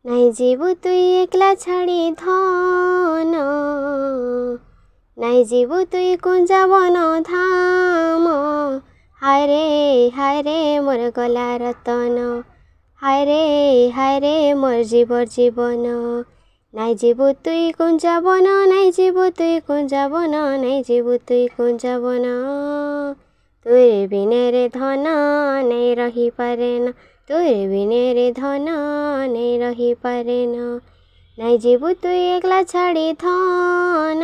নাই ଯିବୁ ତୁଇ ଏକଲା ଛାଡ଼ି ଧନ, নাই ଯିବୁ ତୁଇ କୁଞ୍ଜବନ ଧାମ। ହାয়ରେ ମୋର ଗଲା ରତନ, ହାୟରେ ମୋର ଜୀବନ। নাই ଯିବୁ ତୁଇ କୁଞ୍ଜବନ, নাই ଯିବୁ ତୁଇ କୁଞ୍ଜବନ, নাই ଯିବୁ ତୁଇ କୁଞ୍ଜବନ। ତୁଇ ବିନେରେ ଧନ ନେଇ ରହିପାରେନ, ତୁଇ ବିନେରେ ଧନ ନେଇ ରହିପାରେନ। নাই ଯିବୁ ତୁଇ ଏକଲା ଛାଡ଼ି ଧନ,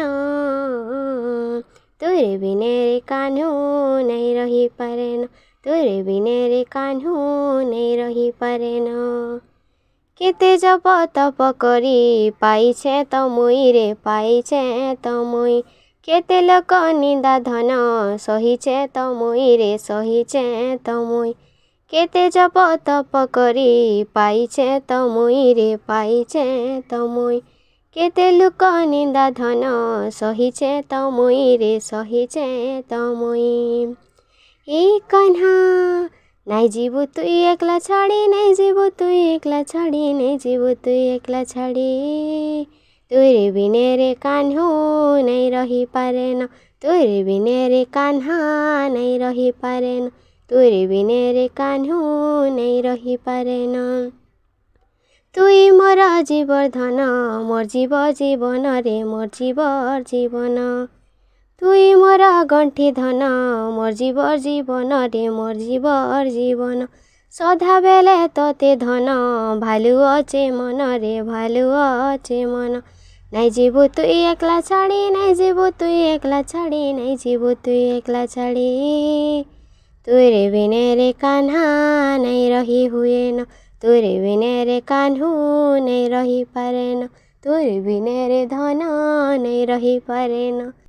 ତୁଇ ବିନେରେ କାହ୍ନୁ ନେଇ ରହିପାରେନ, ତୁଇ ବିନେରେ କାହ୍ନୁ ନେଇ ରହିପାରେନ। କେତେ ଜପ ତପ କରି ପାଇଛେ ତ ମୁଇଁରେ ପାଇଛେ ତ ମୁଇଁ, କେତେ ଲୋକ ନିନ୍ଦା ଧନ ସହିଛେ ତ ମୁଇଁରେ ସହିଛେ ତ ମୁଇଁ। କେତେ ଜପ ତପ କରି ପାଇଛେ ତ ମୁଇଁରେ ପାଇଛେ ତ ମୁଇଁ, କେତେ ଲୋକ ନିନ୍ଦା ଧନ ସହିଛେ ତ ମୁଇଁରେ ସହିଛେ ତ ମୁଇଁ। ଏ କାହ୍ନା নাই ଯିବୁ ତୁଇ ଏକଲା ଛାଡ଼ି, নাই ଯିବୁ ତୁଇ ଏକଲା ଛାଡ଼ି, নাই ଯିବୁ ତୁଇ ଏକଲା ଛାଡ଼ି। ତୁଇ ବିନେରେ କାହ୍ନୁ ନେଇ ରହିପାରେନ, ତୁଇ ବିନେରେ କାହ୍ନା ନେଇ ରହିପାରେନ, ତୁଇ ବିନେରେ କାହ୍ନୁ ନେଇ ରହିପାରେନ। ତୁଇ ମୋର ଜୀବର ଧନ, ମୋର ଜୀବନରେ ମୋର ଜୀବନ। ତୁଇ ମୋର ଗଣ୍ଠି ଧନ, ମୋର ଜୀବନରେ ମୋର ଜୀବନ। ସଦାବେଲେ ତତେ ଧନ ଭାଲୁ ଅଛେ ମନରେ, ଭାଲୁ ଅଛେ ମନ। নাই ଯିବୁ ତୁଇ ଏକଲା ଛାଡ଼ି, নাই ଯିବୁ ତୁଇ ଏକଲା ଛାଡ଼ି, নাই ଯିବୁ ତୁଇ ଏକଲା ଛାଡ଼ି। ତୁଇ ବିନେରେ କାହ୍ନା ନେଇ ରହି ହୁଏନ, ତୁଇ ବିନେରେ କାହ୍ନୁ ନେଇ ରହିପାରେନ, ତୁଇ ବିନେରେ ଧନ ନେଇ ରହିପାରେନ।